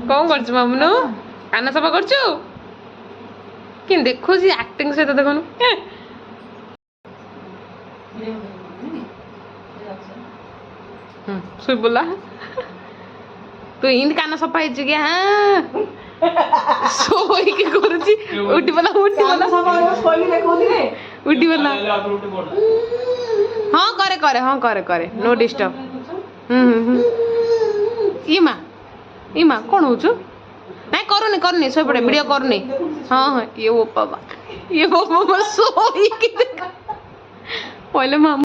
कौन कर मामुनु कान सफा कर कि देखो एक्टिंग सहित देखो शुई बोला तू इंद कान सफा है क्या सोई के करूची उठी बोला उठी बोला हाँ करे करे हाँ करे करे नो डिस्टर्ब इमा कौन हो नहीं करूनी करूनी सोई पड़े वीडियो करूनी हाँ हाँ ये वो बाबा सोई के पहले मामू